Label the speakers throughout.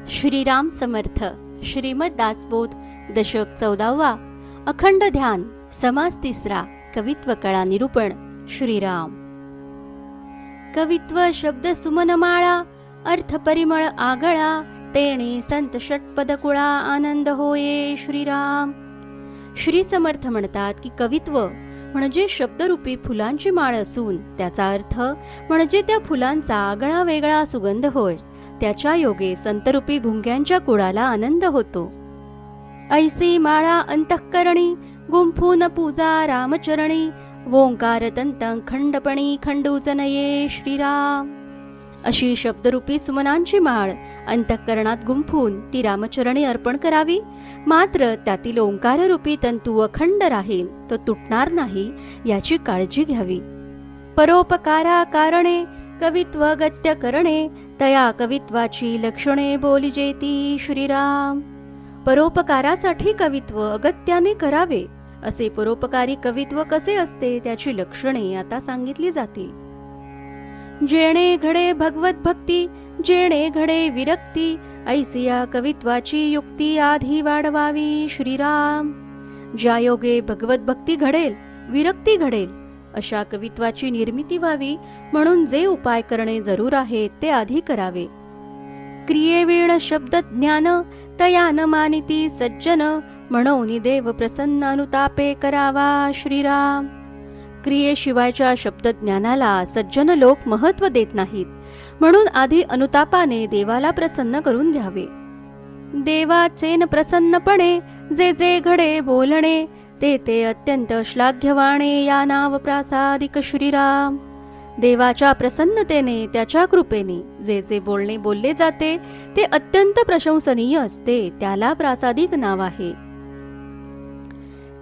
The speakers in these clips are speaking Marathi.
Speaker 1: श्रीराम समर्थ. श्रीमद दासबोध दशक 14वा. अखंड ध्यान. समास 3. कवित्व कळा निरूपण. श्रीराम. कवित्व शब्द सुमनमाळा, अर्थ परिमळ आगळा, तेणे संत षटपद कुळा, आनंद होये श्रीराम. श्री समर्थ म्हणतात की कवित्व म्हणजे शब्दरूपी फुलांची माळ असून त्याचा अर्थ म्हणजे त्या फुलांचा आगळा वेगळा सुगंध होय. त्याच्या योगे संतरूपी भुंग्यांच्या कुळाला आनंद होतो. ऐसी माळा अंतःकरणी, गुंफून पूजा रामचरणी, ओंकार तंतं खंडपणी, खंडूच नये श्रीराम. अशी शब्दरूपी सुमनांची माळ अंतःकरणात गुंफून ती रामचरणी अर्पण करावी. मात्र त्यातील ओंकाररूपी तंतू अखंड राहील, तो तुटणार नाही याची काळजी घ्यावी. परोपकारा कारणे कवित्व गत्य करणे, तया कवित्वाची लक्षणे बोलिजेती श्रीराम. परोपकारासाठी कवित्व अगत्याने करावे. असे परोपकारी कवित्व कसे असते त्याची लक्षणे आता सांगितली जातील. जेणे घडे भगवत भक्ती, जेणे घडे विरक्ती, ऐसिया कवित्वाची युक्ती आधी वाढवावी श्रीराम. ज्या योगे भगवत भक्ती घडेल, विरक्ती घडेल, अशा कवित्वाची निर्मिती व्हावी म्हणून जे उपाय करणे जरूर आहे ते आधी करावे. क्रियेवीण शब्द ज्ञान, तयान मानिती सज्जन, म्हणून देव प्रसन्न अनुतापे करावा श्रीराम. क्रियेशिवायच्या शब्दज्ञानाला सज्जन लोक महत्व देत नाहीत, म्हणून आधी अनुतापाने देवाला प्रसन्न करून घ्यावे. देवाचेन प्रसन्नपणे जे जे घडे बोलणे, ते ते अत्यंत श्लाघ्यवाणे या नाव प्रासादिक श्रीराम. देवाच्या प्रसन्नतेने त्याच्या कृपेने जे जे बोलणे बोलले जाते ते अत्यंत प्रशंसनीय असते, त्याला प्रासादिक नाव आहे.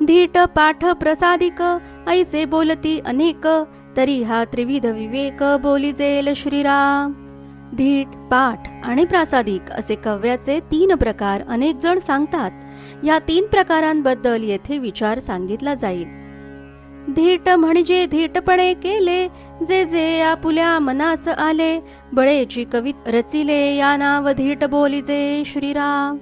Speaker 1: धीट पाठ प्रसादिक, ऐसे बोलती अनेक, तरी हा त्रिविध विवेक बोलिजेल श्रीराम. धीट, पाठ आणि प्रासादिक असे काव्याचे 3 प्रकार अनेक जण सांगतात. या 3 प्रकारांबद्दल येथे विचार सांगितला जाईल. धीट म्हणजे धीटपणे केले, जे जे आपुल्या मनास आले, बळेची कवित रचिले, या नाव धीट बोलिजे श्रीराम.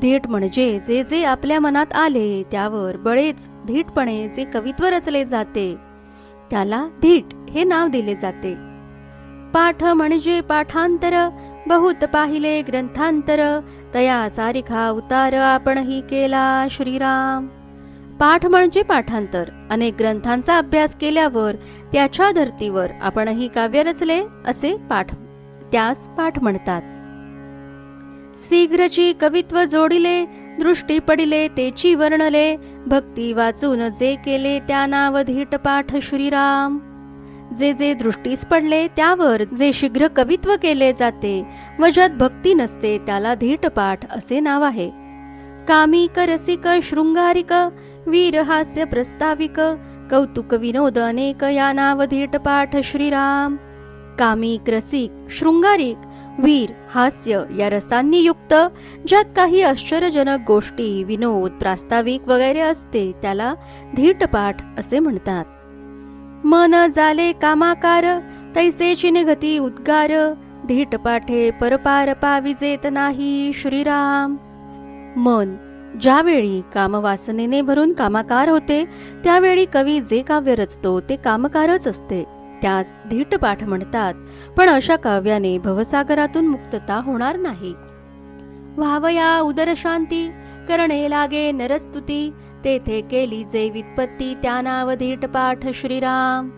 Speaker 1: धीट म्हणजे जे जे आपल्या मनात आले त्यावर बळेच धीटपणे जे कवित्व रचले जाते त्याला धीट हे नाव दिले जाते. पाठ म्हणजे पाठांतर, बहुत पाहिले ग्रंथांतर, तया सारिखा उतार आपणही केला श्रीराम. पाठ म्हणजे पाठांतर, अनेक ग्रंथांचा अभ्यास केल्यावर त्याच्या धर्तीवर आपणही काव्य रचले असे पाठ, त्यास पाठ म्हणतात. शीघ्रची कवित्व जोडिले, दृष्टी पडिले तेची वर्णले, भक्ती वाचून जे केले त्या नाव धीट पाठ श्रीराम. जे जे दृष्टीस पडले त्यावर जे शीघ्र कवित्व केले जाते व ज्यात भक्ती नसते त्याला धीट पाठ असे नाव आहे. कामिक रसिक शृंगारिक, वीरहास्य प्रस्ताविक, कौतुक विनोद अनेक, या नाव धीट पाठ श्रीराम. कामिक, रसिक, शृंगारिक, वीर, हास्य या रसांनी युक्त, ज्यात काही आश्चर्यजनक गोष्टी, विनोद, प्रास्ताविक वगैरे असते त्याला धीट पाठ असे म्हणतात. मन झाले कामाकार, तैसेची निघती उद्गार, धीट पाठे परपार पाविजेत नाही श्रीराम. मन ज्यावेळी कामवासनेने भरून कामाकार होते त्यावेळी कवी जे काव्य रचतो ते कामकारच असते, त्यास धीट पाठ म्हणतात. पण अशा काव्याने भवसागरातून मुक्तता होणार नाही. व्हावया उदर शांती, करणे लागे नरस्तुती, तेथे केली जे वित्पत्ती, त्या नाव धीट पाठ श्रीराम.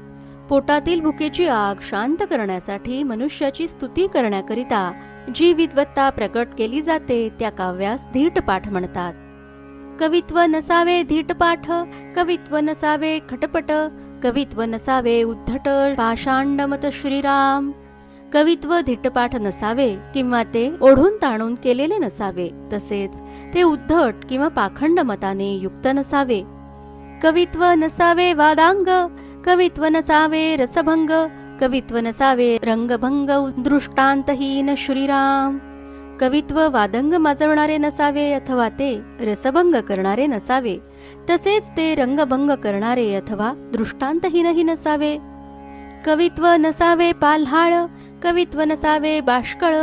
Speaker 1: पोटातील भुकेची आग शांत करण्यासाठी मनुष्याची स्तुती करण्याकरिता जी विद्वत्ता प्रकट केली जाते त्या काव्यास धीट पाठ म्हणतात. कवित्व नसावे धीट पाठ, कवित्व नसावे खटपट, कवित्व नसावे उद्धट पाषांडमत श्रीराम. कवित्व धीटपाठ नसावे किंवा ते ओढून ताणून केलेले नसावे, तसेच ते उद्धट किंवा पाखंड मताने युक्त नसावे. कवित्व नसावे वादांग, कवित्व नसावे रसभंग, कवित्व नसावे रंगभंग दृष्टांतहीन श्रीराम. कवित्व वादंग माजवणारे नसावे अथवा ते रसभंग करणारे नसावे, तसेच ते रंगभंग करणारे अथवा दृष्टांतहीनही नसावे. कवित्व नसावे पाल्हाळ, कवित्व नसावे बाष्कळ,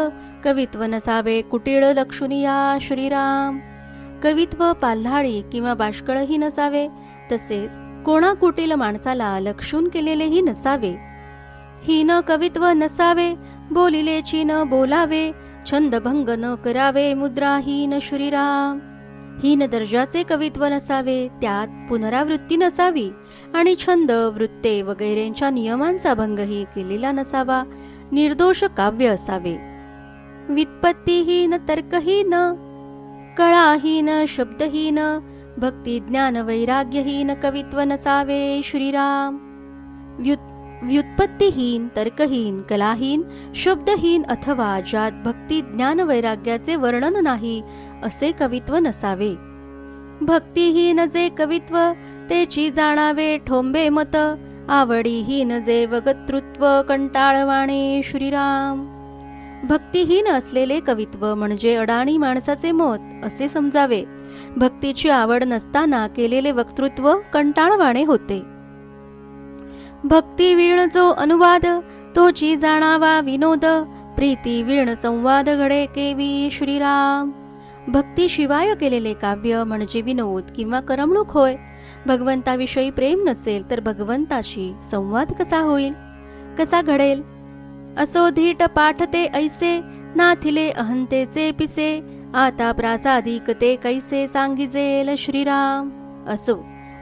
Speaker 1: कवित्व नसावे कुटिळ लक्षुनिया श्रीराम. कवित्व पाल्हाळी किंवा बाष्कळही नसावे, तसेच कोणा कुटील माणसाला लक्षून केलेलेही नसावे. हीन कवित्व नसावे, बोलिलेची न बोलावे, छंदभंग न करावे, मुद्राहीन श्रीराम. हीन दर्जाचे कवित्व नसावे, त्यात पुनरावृत्ती नसावी आणि छंद वृत्ते वगैरेंच्या नियमांचा भंगही केलेला नसावा. निर्दोष काव्य असावे. व्युत्पत्तीहीन, तर्कहीन, कळाहीन, शब्दहीन, भक्ती ज्ञान वैराग्यहीन कवित्व नसावे श्रीराम. व्युत्पत्तीहीन, तर्कहीन, कलाहीन, शब्दहीन अथवा ज्यात भक्ती ज्ञान वैराग्याचे वर्णन नाही असे कवित्व नसावे. भक्तिहीन जे कवित्व, तेची जाणावे ठोंबे मत, आवडीहीन जे वक्तृत्व, कंटाळवाणे श्रीराम. भक्तिहीन असलेले कवित्व म्हणजे अडाणी माणसाचे मत असे समजावे. भक्तीची आवड नसताना केलेले वक्तृत्व कंटाळवाणे होते. भक्ती वीण जो अनुवाद, तोची जाणावा विनोद, प्रीती वीण संवाद घडे केवी श्रीराम. भक्तीशिवाय केलेले काव्य म्हणजे विनोद किंवा करमणूक होय. भगवंताविषयी प्रेम नसेल तर भगवंताशी संवाद कसा होईल, कसा घडेल. असो धीट पाठ ते ऐसे, नाथिले अहंतेचे पिसे, आता प्रासादिक ते कैसे सांगिजेल श्रीराम. असो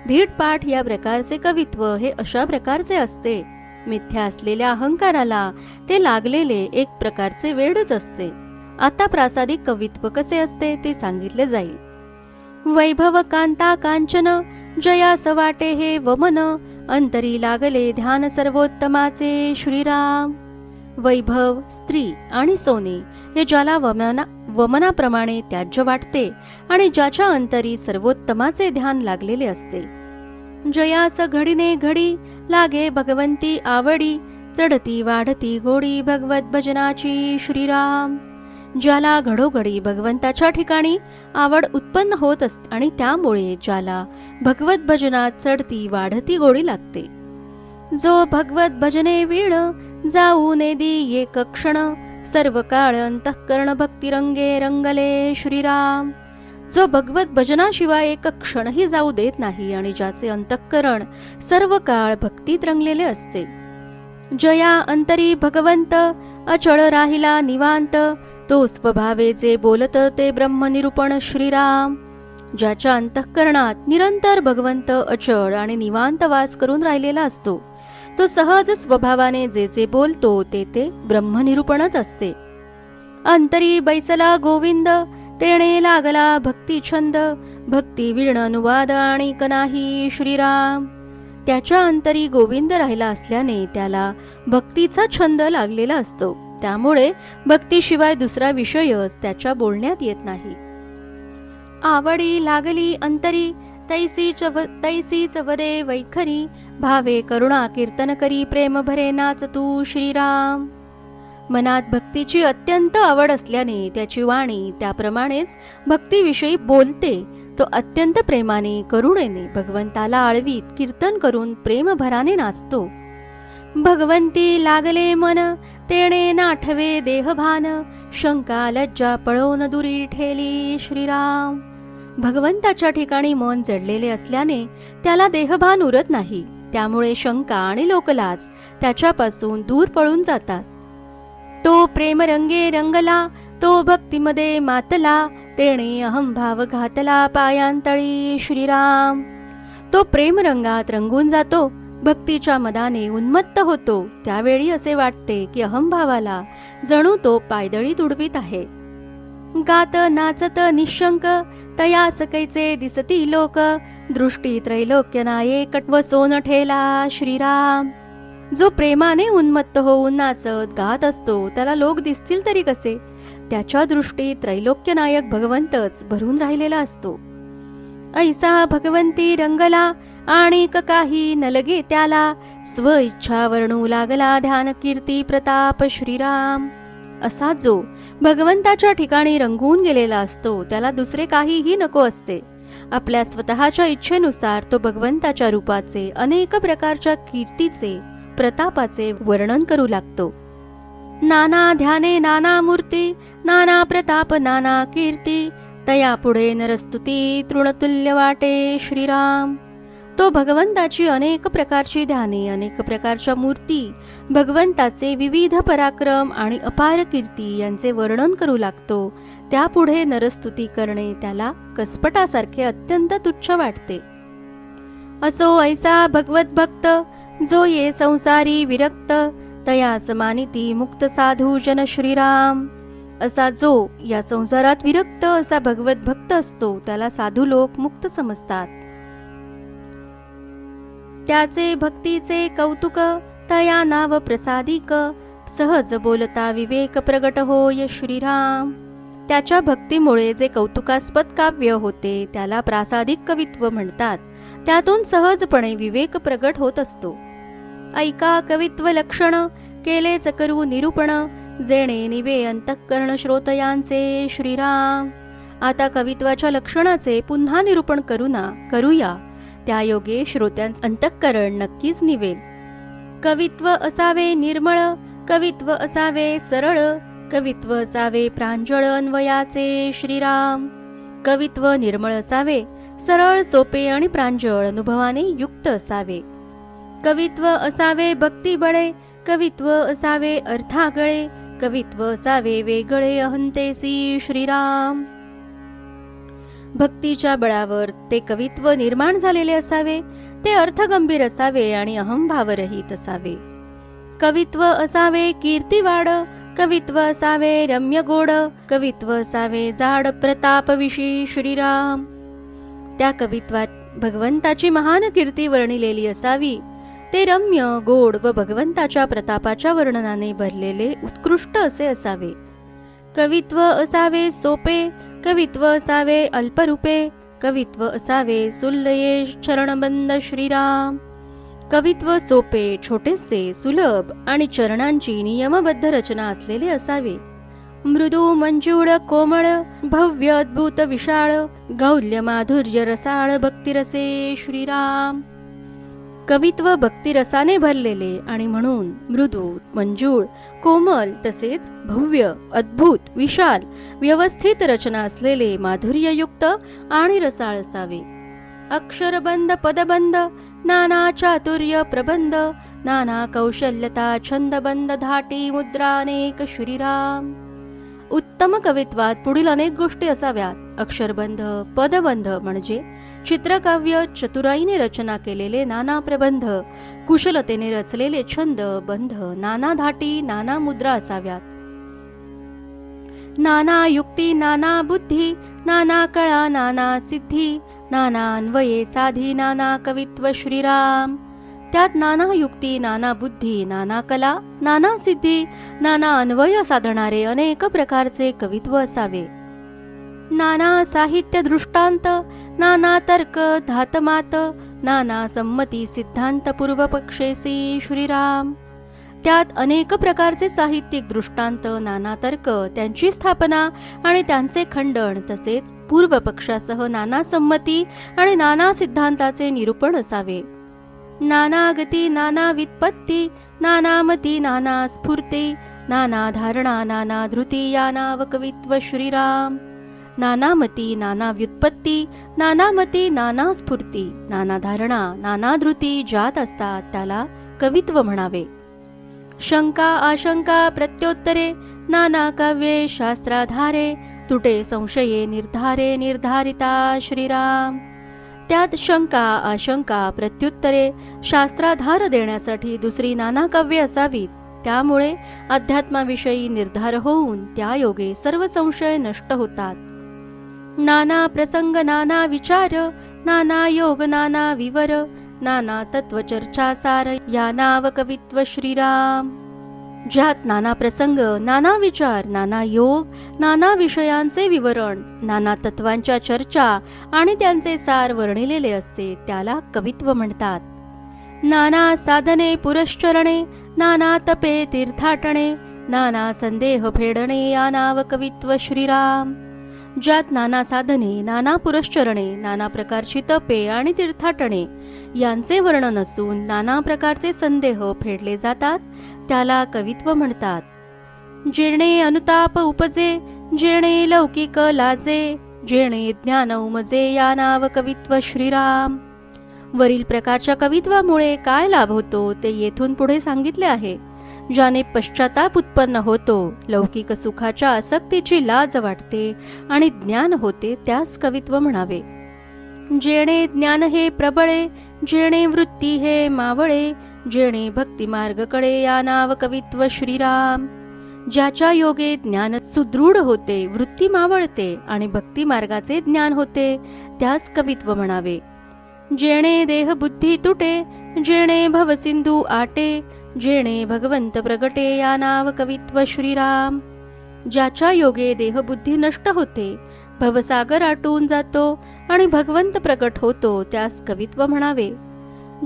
Speaker 1: धीट पाठ या प्रकारचे कवित्व हे अशा प्रकारचे असते. मिथ्या असलेल्या अहंकाराला ते लागलेले एक प्रकारचे वेडच असते. आता प्रासादिक कवित्व कसे असते ते सांगितले जाईल. वैभव कांता कांचन, जयास वाटे हे वमन, अंतरी लागले ध्यान सर्वोत्तमाचे श्रीराम. वैभव, स्त्री आणि सोने हे ज्याला वमनाप्रमाणे त्याज्य वाटते आणि ज्याच्या अंतरी सर्वोत्तमाचे ध्यान लागलेले असते. जयास घडीने घडी लागे भगवंती आवडी, चढती वाढती गोडी भगवत भजनाची श्रीराम. ज्याला घडोघडी भगवंताच्या ठिकाणी आवड उत्पन्न होत असते आणि त्यामुळे ज्याला भगवत भजनात चढती वाढती गोडी लागते. जो भगवत भजने वीण, जाऊ नेदी एक क्षण, सर्व काळ अंतःकरण भक्ती रंगे रंगले श्रीराम. जो भगवत भजनाशिवाय एक क्षणही जाऊ देत नाही आणि ज्याचे अंतःकरण सर्व काळ भक्तीत रंगलेले असते. जया अंतरी भगवंत, अचळ राहिला निवांत, तो स्वभावे जे बोलत ते ब्रह्मनिरूपण श्रीराम. ज्याच्या अंतःकरणात निरंतर भगवंत अचळ आणि निवांत वास करून राहिलेला असतो, तो सहज स्वभावाने जे जे बोलतो ते ते ब्रह्मनिरूपणच असते. अंतरी बैसला गोविंद, तेणे लागला भक्ती छंद, भक्ती वीण अनुवाद आणि कनाही श्रीराम. त्याच्या अंतरी गोविंद राहिला असल्याने त्याला भक्तीचा छंद लागलेला असतो. त्यामुळे भक्तीशिवाय दुसरा विषयच त्याच्या बोलण्यात येत नाही. आवडी लागली अंतरी, तैसीच वदे वैखरी, भावे करुणा कीर्तन करी, प्रेम भरे नाच तू श्रीराम. मनात भक्तीची अत्यंत आवड असल्याने त्याची वाणी त्याप्रमाणेच भक्तीविषयी बोलते. तो अत्यंत प्रेमाने करुणेने भगवंताला आळवीत कीर्तन करून प्रेमभराने नाचतो. भगवंती लागले मन, तेणे नाठवे देहभान, शंका लज्जा पळवून दुरी ठेली श्रीराम. भगवंताच्या ठिकाणी मन जडलेले असल्याने त्याला देहभान उरत नाही. त्यामुळे शंका आणि लोकलाज त्याच्यापासून दूर पळून जातात. तो प्रेमरंगे रंगला, तो भक्तीमध्ये मातला, तेणे अहंभाव घातला पायांतळी श्रीराम. तो प्रेमरंगात रंगून जातो, भक्तीच्या मदाने उन्मत्त होतो. त्यावेळी असे वाटते की अहंभावाला जणू तो पायदळी तुडवीत आहे. गात नाचत निशंक, तयास कैचे दिसती लोक, दृष्टी त्रैलोक्य नायक वसोन ठेला श्रीराम. जो प्रेमाने उन्मत्त होऊन नाचत गात असतो त्याला लोक दिसतील तरी कसे. त्याच्या दृष्टीत त्रैलोक्य नायक भगवंतच भरून राहिलेला असतो. ऐसा भगवंती रंगला, आणि काही न लगे त्याला, स्व इच्छा वर्णू लागला ध्यान कीर्ती प्रताप श्रीराम. असा जो भगवंताच्या ठिकाणी रंगून गेलेला असतो त्याला दुसरे काहीही नको असते. आपल्या स्वतःच्या इच्छेनुसार तो भगवंताच्या रूपाचे, अनेक प्रकारच्या कीर्तीचे, प्रतापाचे वर्णन करू लागतो. नाना ध्याने नाना मूर्ती, नाना प्रताप नाना कीर्ती, तया पुढे नरस्तुती तृणतुल्य वाटे श्रीराम. तो भगवंताची अनेक प्रकारची ध्याने, अनेक प्रकारच्या मूर्ती, भगवंताचे विविध पराक्रम आणि अपार कीर्ती यांचे वर्णन करू लागतो. त्यापुढे नरस्तुती करणे त्याला कसपटासारखे अत्यंत तुच्छ वाटते. असो ऐसा भगवत भक्त, जो ये संसारी विरक्त, तया समानिती मुक्त साधू जन श्रीराम. असा जो या संसारात विरक्त असा भगवत भक्त असतो त्याला साधू लोक मुक्त समजतात. त्याचे भक्तीचे कौतुक, तया नाव प्रसादिक, सहज बोलता विवेक प्रगट होय श्रीराम. त्याच्या भक्तीमुळे जे कौतुकास्पद काव्य होते त्याला प्रासादिक कवित्व म्हणतात. त्यातून सहजपणे विवेक प्रगट होत असतो. ऐका कवित्व लक्षण, केलेच करू निरूपण, जेणे निवे अंतःकरण श्रोतयांचे श्रीराम. आता कवित्वाच्या लक्षणाचे पुन्हा निरूपण करूया. त्या योगे श्रोत्यांचे अंतःकरण नक्कीच निवेल. कवित्व असावे निर्मळ, कवित्व असावे सरळ, कवित्व असावे प्रांजळ अन्वयाचे श्रीराम. कवित्व निर्मळ असावे, सरळ सोपे आणि प्रांजळ अनुभवाने युक्त असावे. कवित्व असावे भक्तिबळे, कवित्व असावे अर्थागळे, कवित्व असावे वेगळे अहंतेसी श्रीराम. भक्तीच्या बळावर ते कवित्व निर्माण झालेले असावे, ते अर्थगंभीर असावे आणि अहंभावरहित असावे. कवित्व असावे कीर्तिवाड, कवित्व असावे रम्य गोड, कवित्व असावे जाड प्रतापविषयी श्रीराम. त्या कवित्वात भगवंताची महान कीर्ती वर्णिलेली असावी. ते रम्य गोड व भगवंताच्या प्रतापाच्या वर्णनाने भरलेले उत्कृष्ट असे असावे. कवित्व असावे सोपे, कवित्व असावे अल्परूपे, कवित्व असावे सुल्लये चरणबंद श्रीराम. कवित्व सोपे, छोटेसे, सुलभ आणि चरणांची नियमबद्ध रचना असलेले असावे. मृदू मंजूळ कोमळ, भव्य अद्भुत विशाळ, गौल्य माधुर्य रसाळ भक्तिरसे श्रीराम. कवित्व भक्तिरसाने भरलेले आणि म्हणून मृदू, मंजूळ, कोमल तसेच भव्य, अद्भुत, विशाल, व्यवस्थित रचना असलेले माधुर्ययुक्त आणि रसाळ असावे. अक्षरबंध पदबंध, नाना चातुर्य प्रबंध, नाना कौशल्यता छंदबंध धाटी मुद्रानेक श्रीराम. उत्तम कवित्वात पुढील अनेक गोष्टी असाव्यात. अक्षरबंध, पदबंध म्हणजे चित्रकाव्य, चतुराईने रचना केलेले नाना प्रबंध, कुशलतेने रचलेले छंद, बंध, नाना धाटी, नाना मुद्रा असाव्यात. नाना युक्ती, नाना बुद्धी, नाना कळा, नाना सिद्धी, नाना अन्वये साधी, नाना कवित्व श्रीराम. त्यात नाना युक्ती, नाना बुद्धी, नाना कला, नाना सिद्धी, नाना अन्वय साधणारे अनेक प्रकारचे कवित्व असावे. नाना साहित्य दृष्टांत, नाना तर्क धातमात, नाना संमती सिद्धांत पूर्वपक्षेसी श्रीराम. त्यात अनेक प्रकारचे साहित्यिक दृष्टांत, नाना तर्क, त्यांची स्थापना आणि त्यांचे खंडन तसेच पूर्वपक्षासह नाना संमती आणि नाना सिद्धांताचे निरूपण असावे. नाना गती, नाना व्युत्पत्ती, नाना मती, नाना स्फूर्ती, नाना धारणा, नाना धृती या नाव कवित्व श्रीराम. नाना मती, नाना व्युत्पत्ती, नाना मती, नाना स्फूर्ती, नाना धारणा, नाना धृती ज्यात असतात त्याला कवित्व म्हणावे. शंका आशंका प्रत्योत्तरे, नाना काव्ये शास्त्राधारे, तुटे संशये निर्धारे निर्धारिता श्रीराम. त्यात शंका आशंका प्रत्युत्तरे शास्त्राधार देण्यासाठी दुसरी नाना काव्ये असावीत. त्यामुळे अध्यात्माविषयी निर्धार होऊन त्या योगे सर्व संशय नष्ट होतात. नाना प्रसंग, नाना विचार, नाना योग, नाना विवर, नाना तत्वचर्चा सार या नाव कवित्व श्रीराम. ज्यात नाना प्रसंग, नाना विचार, नाना योग, नाना विषयांचे विवरण, नाना तत्वांच्या चर्चा आणि त्यांचे सार वर्णिलेले असते त्याला कवित्व म्हणतात. नाना साधने पुरश्चरणे, नाना तपे तीर्थाटणे, नाना संदेह फेडणे या नाव कवित्व श्रीराम. ज्यात नाना साधने, नाना पुरश्चरणे, नाना प्रकारची तपे आणि तीर्थाटणे यांचे वर्णन असून नाना प्रकारचे संदेह फेडले जातात त्याला कवित्व म्हणतात. जेणे अनुताप उपजे, जेणे लौकिक लाजे, जेणे ज्ञान उमजे, या नाव कवित्व श्रीराम. वरील प्रकारच्या कवित्वामुळे काय लाभ होतो ते येथून पुढे सांगितले आहे. ज्याने पश्चाताप उत्पन्न होतो, लौकिक सुखाच्या आसक्तीची लाज वाटते आणि ज्ञान होते, त्यास कवित्व म्हणावे. जेणे ज्ञान हे प्रबळे, जेणे वृत्ती हे मावळे, जेणे भक्ती मार्ग कळे, या नाव कवित्व श्रीराम. ज्याच्या योगे ज्ञान सुदृढ होते, वृत्ती मावळते आणि भक्ती मार्गाचे ज्ञान होते, त्यास कवित्व म्हणावे. जेणे देह बुद्धी तुटे, जेणे भवसिंधू आटे, जेणे भगवंत प्रगटे, या नाव कवित्व श्रीराम. ज्याच्या योगे देहबुद्धी नष्ट होते, भवसागर आटून जातो आणि भगवंत प्रकट होतो, त्यास कवित्व म्हणावे.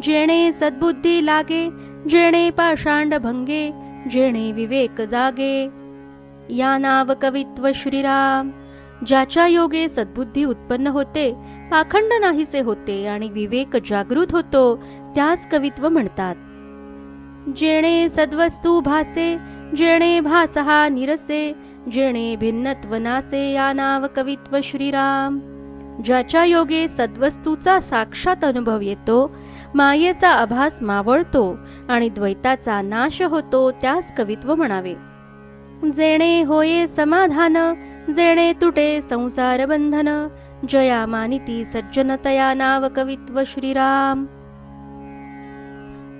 Speaker 1: जेणे सद्बुद्धी लागे, जेणे पाषांड भंगे, जेणे विवेक जागे, या नाव कवित्व श्रीराम. ज्याच्या योगे सद्बुद्धी उत्पन्न होते, पाखंड नाहीसे होते आणि विवेक जागृत होतो, त्यास कवित्व म्हणतात. जेणे सद्वस्तू भासे, जेणे भास हा निरसे, जेणे भिन्नत्व नासे, या नाव कवित्व श्रीराम. ज्याच्या योगे सद्वस्तूचा साक्षात अनुभव येतो, मायेचा आभास मावळतो आणि द्वैताचा नाश होतो, त्यास कवित्व म्हणावे. जेणे होये समाधान, जेणे तुटे संसार बंधन, जया मानिती सज्जनतया, नाव कवित्व श्रीराम.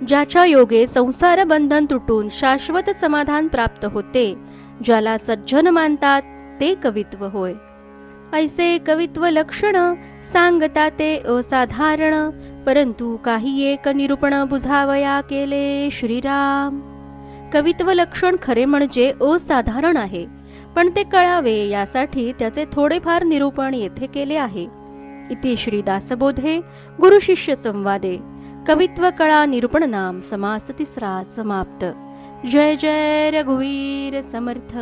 Speaker 1: ज्याच्या योगे संसार बंधन तुटून शाश्वत समाधान प्राप्त होते, ज्याला सज्जन मानतात, ते कवित्व होय. ऐसे कवित्व लक्षण सांगता ते असाधारण, परंतु काही एक निरूपण बुझावया केले श्रीराम. कवित्व लक्षण खरे म्हणजे असाधारण आहे, पण ते कळावे यासाठी त्याचे थोडेफार निरूपण येथे केले आहे. इति श्री दासबोधे गुरु शिष्य संवादे कवित्व कळा निरूपण नाम समास 3 समाप्त. जय जय रघुवीर समर्थ.